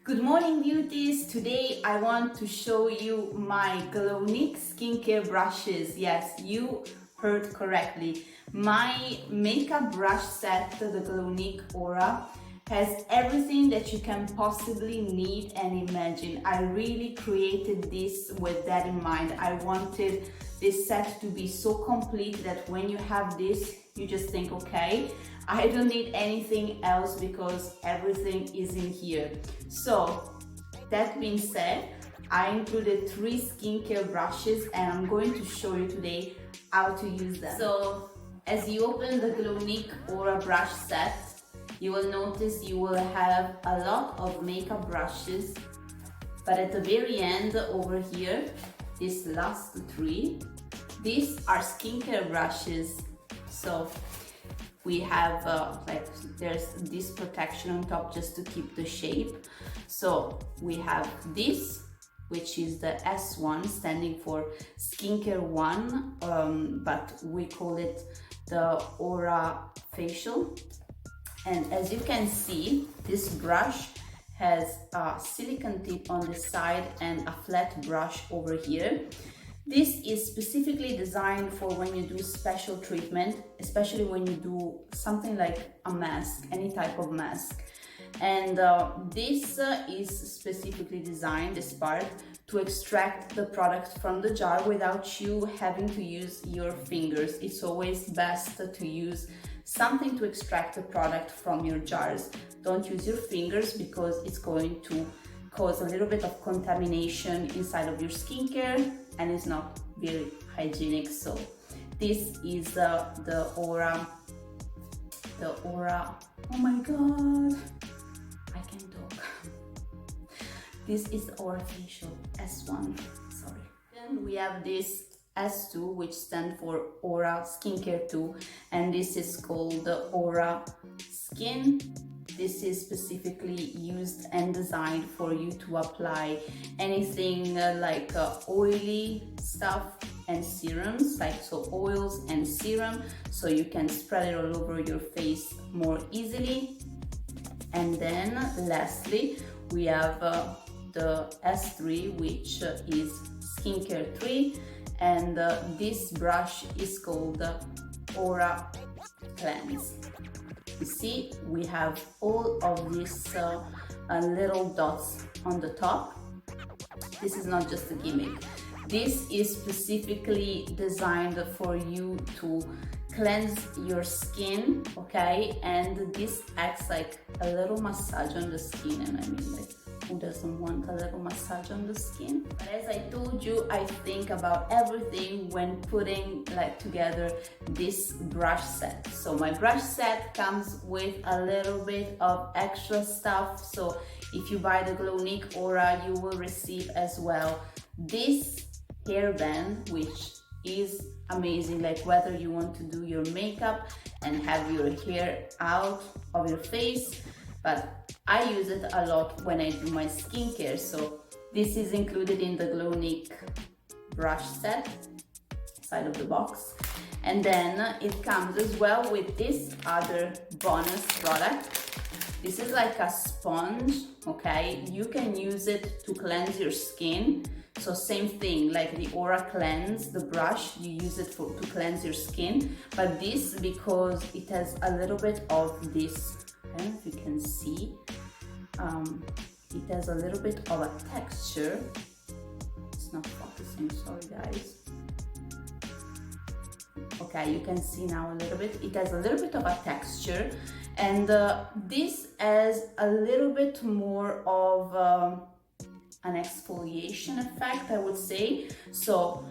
Good morning, beauties. Today I want to show you my Glownique skincare brushes. Yes, you heard correctly. My makeup brush set, the Glownique Aura, has everything that you can possibly need and imagine. I really created this with that in mind. I wanted this set to be so complete that when you have this, you just think, okay, I don't need anything else because everything is in here. So that being said, I included 3 skincare brushes and I'm going to show you today how to use them. So as you open the Glownique Aura brush set, you will notice you will have a lot of makeup brushes, but at the very end over here, these last 3, these are skincare brushes. So we have there's this protection on top just to keep the shape. So we have this, which is the S1, standing for skincare 1, but we call it the Aura Facial. And as you can see, this brush has a silicone tip on the side and a flat brush over here. This is specifically designed for when you do special treatment, especially when you do something like a mask, any type of mask. And this is specifically designed, this part, to extract the product from the jar without you having to use your fingers. It's always best to use something to extract the product from your jars. Don't use your fingers because it's going to cause a little bit of contamination inside of your skincare and it's not very hygienic. So this is the Aura, oh my god, I can talk. This is the Aura Facial S1, sorry. Then we have this S2, which stands for Aura Skincare 2, and this is called the Aura Skin. This is specifically used and designed for you to apply anything like oily stuff and serums, like so oils and serum, so you can spread it all over your face more easily. And then lastly, we have the S3, which is Skincare 3, and this brush is called Aura Cleanse. You see, we have all of these little dots on the top. This is not just a gimmick. This is specifically designed for you to cleanse your skin, okay? And this acts like a little massage on the skin, and I mean, like, who doesn't want a little massage on the skin? But as I told you, I think about everything when putting together this brush set. So my brush set comes with a little bit of extra stuff. So if you buy the Glownique Aura, you will receive as well this hairband, which is amazing, like whether you want to do your makeup and have your hair out of your face, but I use it a lot when I do my skincare. So this is included in the Glownique brush set, side of the box. And then it comes as well with this other bonus product. This is like a sponge, okay? You can use it to cleanse your skin. So same thing, like the Aura Cleanse, the brush, you use it to cleanse your skin. But this, because it has a little bit of this, I don't know if you can see, it has a little bit of a texture. It's not focusing, sorry guys. Okay, you can see now a little bit. It has a little bit of a texture, and this has a little bit more of an exfoliation effect, I would say. So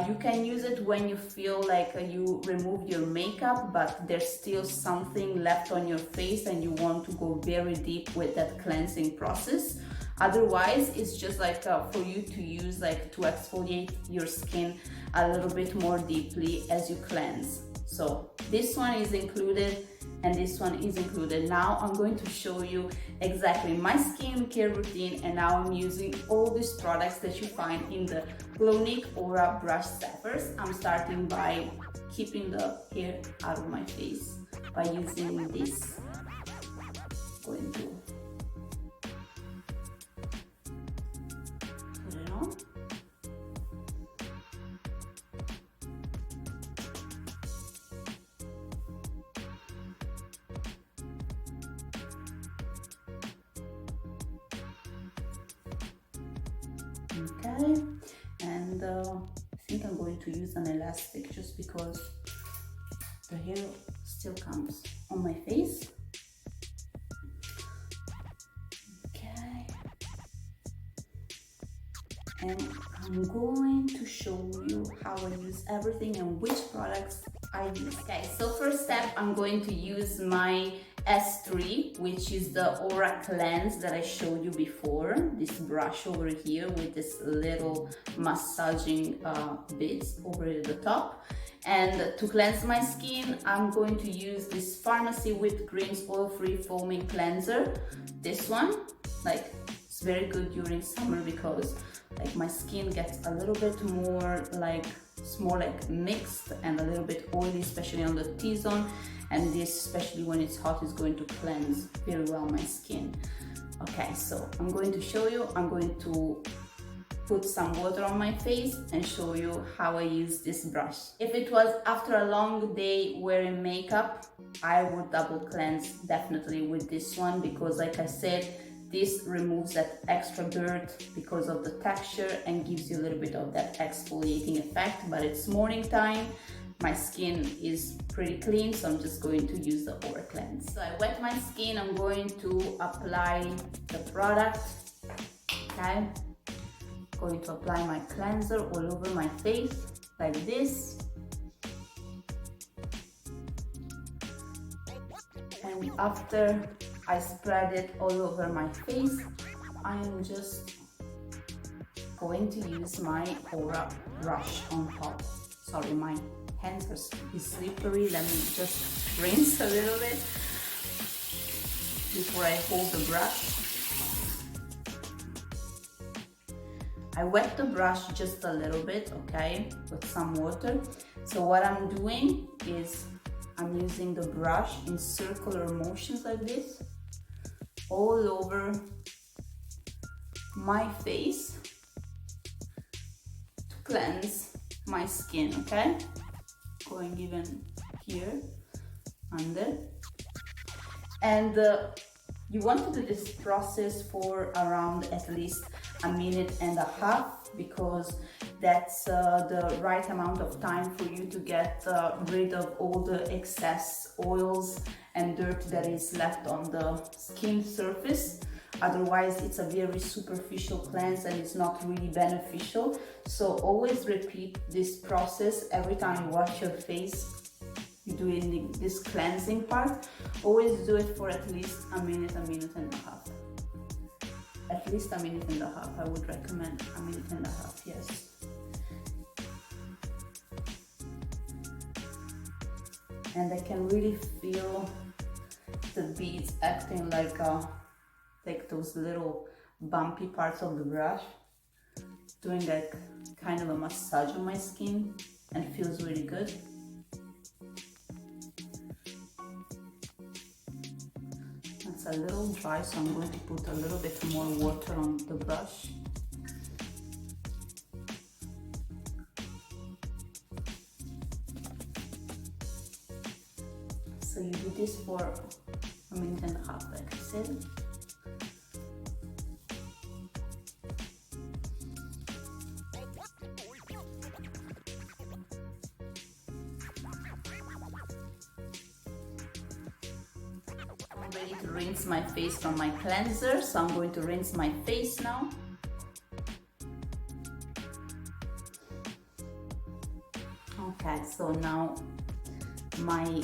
you can use it when you feel like you removed your makeup, but there's still something left on your face and you want to go very deep with that cleansing process. Otherwise, it's just like for you to use, like to exfoliate your skin a little bit more deeply as you cleanse. So this one is included and this one is included. Now I'm going to show you exactly my skincare routine and how I'm using all these products that you find in the Glownique Aura brush set. First, I'm starting by keeping the hair out of my face by using this. Going to Okay, and I think I'm going to use an elastic just because the hair still comes on my face. Okay, and I'm going to show you how I use everything and which products I use. Okay, so first step, I'm going to use my S3, which is the Aura Cleanse that I showed you before. This brush over here with this little massaging bits over the top. And to cleanse my skin, I'm going to use this Pharmacy Whipped Cream's Oil-Free Foaming Cleanser. This one, like, it's very good during summer because like my skin gets a little bit more like, it's more like mixed and a little bit oily, especially on the T-zone. And this, especially when it's hot, is going to cleanse very well my skin. Okay, so I'm going to show you, I'm going to put some water on my face and show you how I use this brush. If it was after a long day wearing makeup, I would double cleanse definitely with this one, because like I said, this removes that extra dirt because of the texture and gives you a little bit of that exfoliating effect. But it's morning time, my skin is pretty clean, so I'm just going to use the Aura Cleanse. So I wet my skin, I'm going to apply the product. Okay, going to apply my cleanser all over my face like this. And after I spread it all over my face, I am just going to use my Aura brush on top. Sorry, my hands are slippery. Let me just rinse a little bit before I hold the brush. I wet the brush just a little bit, okay, with some water. So what I'm doing is I'm using the brush in circular motions like this all over my face to cleanse my skin, okay? Going even here, under. And you want to do this process for around at least a minute and a half, because that's the right amount of time for you to get rid of all the excess oils and dirt that is left on the skin surface. Otherwise, it's a very superficial cleanse and it's not really beneficial. So always repeat this process every time you wash your face. You're doing this cleansing part. Always do it for at least a minute and a half. At least a minute and a half. I would recommend a minute and a half, yes. And I can really feel the beads acting like those little bumpy parts of the brush, doing like kind of a massage on my skin, and it feels really good. It's a little dry, so I'm going to put a little bit more water on the brush. So you do this for a minute and a half, like I said. I'm ready to rinse my face from my cleanser, so I'm going to rinse my face now. Okay, so now my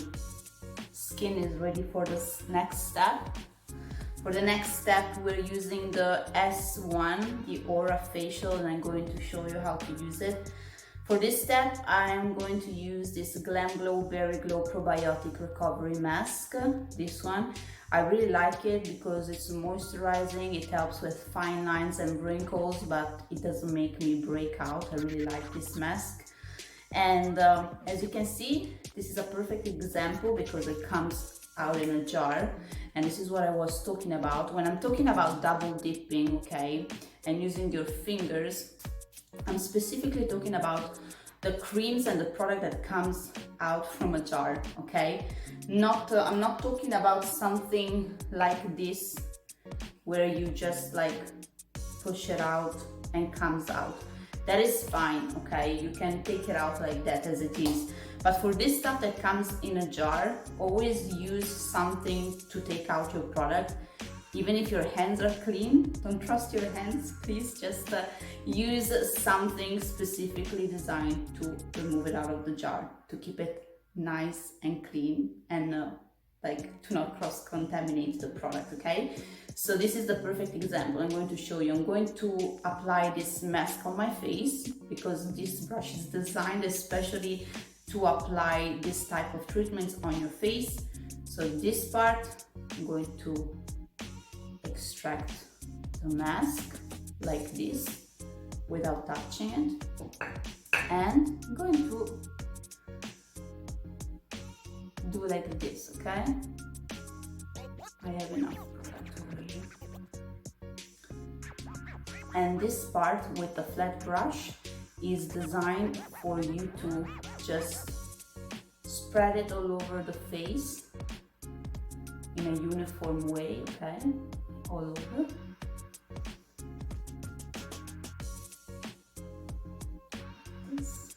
skin is ready for the next step. For the next step, we're using the S1, the Aura Facial, and I'm going to show you how to use it. For this step, I'm going to use this Glam Glow Berry Glow Probiotic Recovery Mask. This one, I really like it because it's moisturizing, it helps with fine lines and wrinkles, but it doesn't make me break out. I really like this mask. And as you can see, this is a perfect example because it comes out in a jar, and this is what I was talking about. When I'm talking about double dipping, okay, and using your fingers, I'm specifically talking about the creams and the product that comes out from a jar, okay? I'm not talking about something like this where you just like push it out and comes out. That is fine, okay? You can take it out like that as it is. But for this stuff that comes in a jar, always use something to take out your product. Even if your hands are clean, don't trust your hands, please just use something specifically designed to remove it out of the jar, to keep it nice and clean and like to not cross-contaminate the product, okay? So this is the perfect example. I'm going to show you. I'm going to apply this mask on my face because this brush is designed especially to apply this type of treatments on your face. So this part, I'm going to extract the mask like this without touching it, and I'm going to do like this, okay? I have enough product over here. And this part with the flat brush is designed for you to just spread it all over the face in a uniform way, okay? All over. This.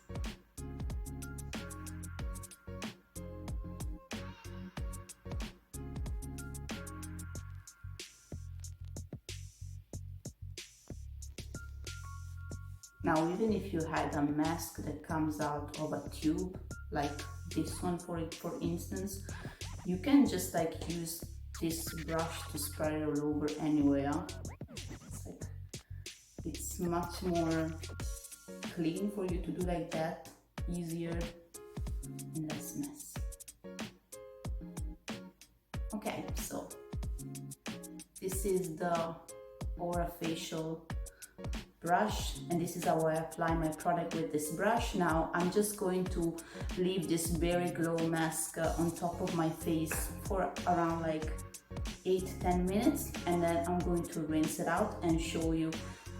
Now, even if you had a mask that comes out of a tube, like this one for instance, you can just like use this brush to spread it all over anywhere. It's much more clean for you to do like that, easier and less mess. Okay, so this is the Aura Facial brush, and this is how I apply my product with this brush. Now I'm just going to leave this Berry Glow mask on top of my face for around like 8-10 minutes, and then I'm going to rinse it out and show you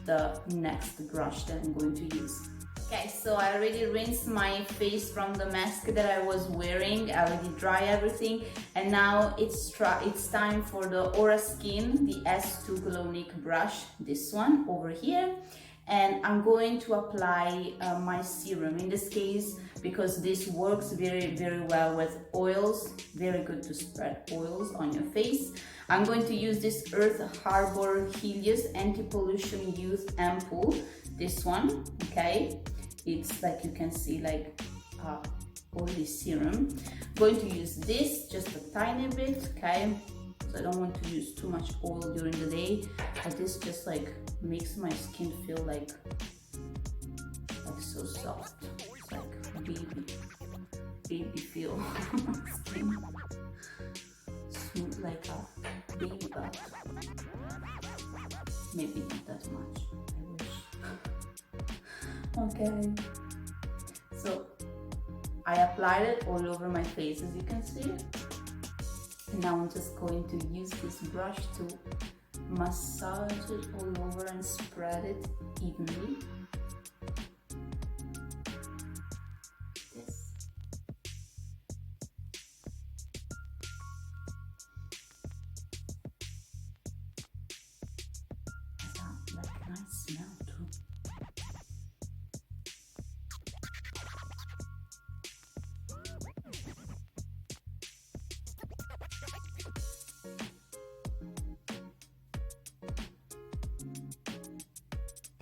the next brush that I'm going to use. Okay, so I already rinsed my face from the mask that I was wearing. I already dry everything, and now it's time for the Aura Skin, the S2 Glownique brush, this one over here. And I'm going to apply my serum. In this case, because this works very, very well with oils, very good to spread oils on your face. I'm going to use this Earth Harbor Helios Anti-Pollution Youth Ampoule, this one, okay? It's like you can see like oily serum. I'm going to use this just a tiny bit, okay? So I don't want to use too much oil during the day, but this just like makes my skin feel like so soft. It's like baby feel skin. Smooth like a baby butt. Maybe not that much, I wish. Okay, so I applied it all over my face, as you can see. And now I'm just going to use this brush to massage it all over and spread it evenly. This. Has like a nice smell too.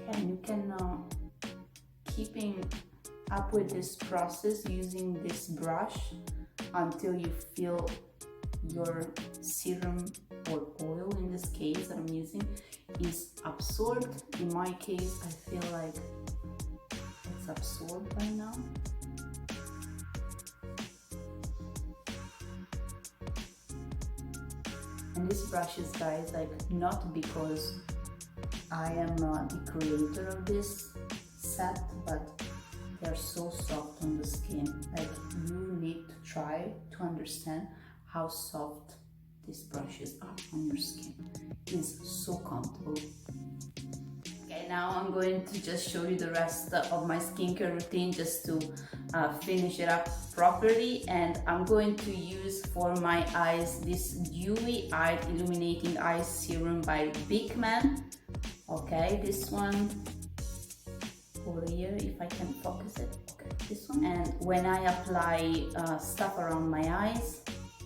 And you can keeping up with this process using this brush until you feel your serum or oil, in this case that I'm using, is absorbed. In my case, I feel like it's absorbed by now. And this brush is, guys, like not because I am the creator of this set, but they're so soft on the skin. Like, you need to try to understand how soft these brushes are on your skin. It's so comfortable. Okay, now I'm going to just show you the rest of my skincare routine just to finish it up properly. And I'm going to use for my eyes this Dewy Eyed Illuminating Eye Serum by Big Man. Okay, this one, over here, if I can focus it. Okay, this one. And when I apply stuff around my eyes,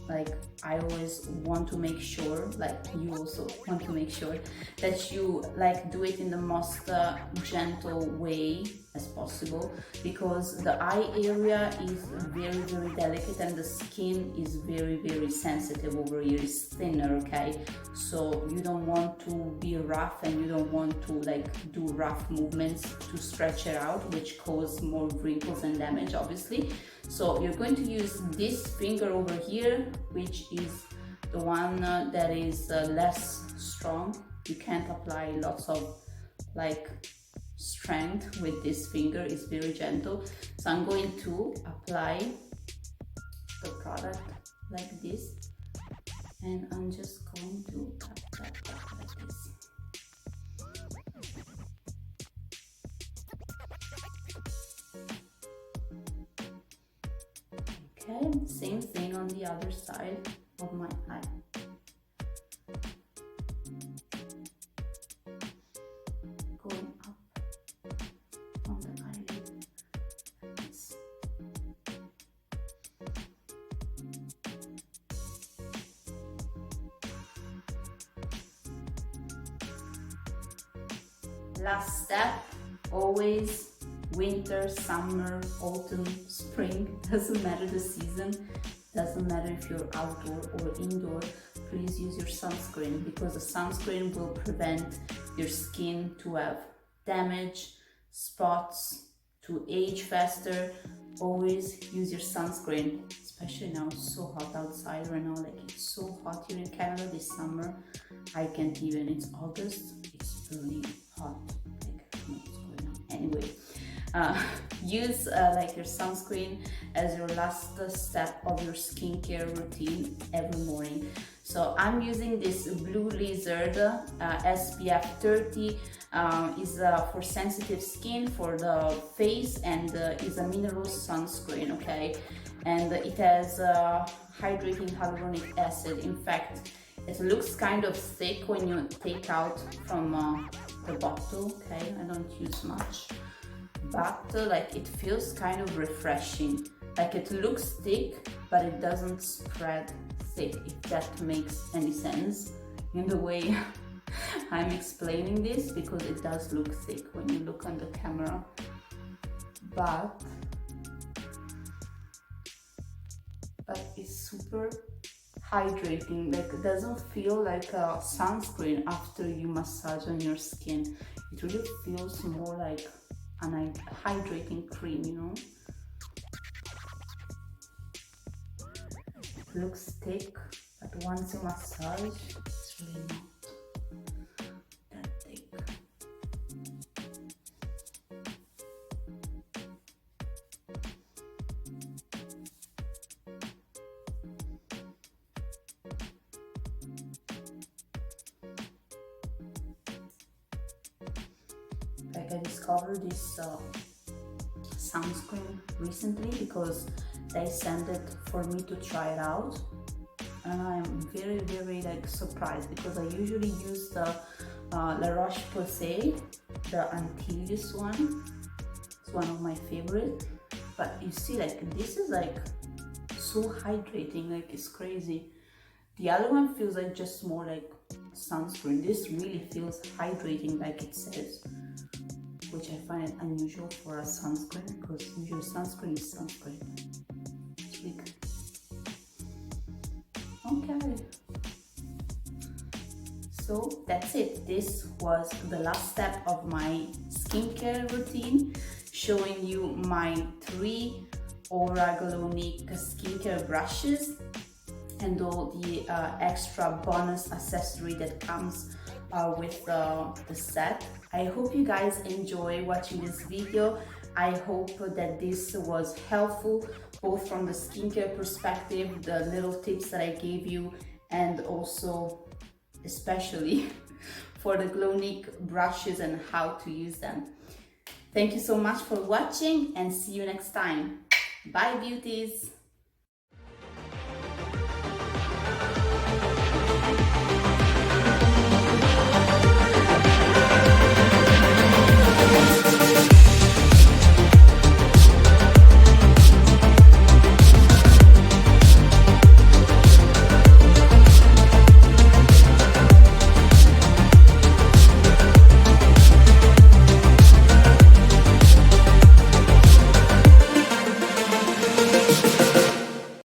like I always want to make sure, like you also want to make sure that you like do it in the most gentle way as possible, because the eye area is very delicate and the skin is very sensitive over here. It's thinner, okay? So you don't want to be rough and you don't want to like do rough movements to stretch it out, which cause more wrinkles and damage, obviously. So you're going to use this finger over here, which is the one that is less strong. You can't apply lots of like strength with this finger. It's very gentle. So I'm going to apply the product like this, and I'm just going to tap like this. Okay, same thing on the other side of my eye. Going up on the eyelid. Yes. Last step, always winter, summer, autumn, spring, doesn't matter the season, doesn't matter if you're outdoor or indoor, please use your sunscreen, because the sunscreen will prevent your skin to have damage, spots, to age faster. Always use your sunscreen, especially now it's so hot outside right now, like it's so hot here in Canada this summer. I can't even, it's August, it's really hot, like I don't know what's going on. Anyway, use like your sunscreen as your last step of your skincare routine every morning. So I'm using this Blue Lizard SPF 30. Is for sensitive skin, for the face, and is a mineral sunscreen, okay? And it has hydrating hyaluronic acid. In fact, it looks kind of thick when you take out from the bottle, okay? I don't use much, but like it feels kind of refreshing. Like it looks thick, but it doesn't spread thick, if that makes any sense in the way I'm explaining this, because it does look thick when you look on the camera, but it's super hydrating. Like it doesn't feel like a sunscreen after you massage on your skin. It really feels more like a hydrating cream, you know? It looks thick, but once you massage, it's really not that thick. Like I discovered this sunscreen recently because they sent it for me to try it out, and I'm very like surprised, because I usually use the La Roche-Posay, the Antilles one. It's one of my favorite, but you see, like this is like so hydrating, like it's crazy. The other one feels like just more like sunscreen. This really feels hydrating, like it says, which I find it unusual for a sunscreen, because usually sunscreen is sunscreen. It's big. Okay. So that's it. This was the last step of my skincare routine, showing you my 3 Aura Glownique skincare brushes and all the extra bonus accessory that comes with the set. I hope you guys enjoy watching this video. I hope that this was helpful, both from the skincare perspective, the little tips that I gave you, and also especially for the Glownique brushes and how to use them. Thank you so much for watching, and see you next time. Bye beauties!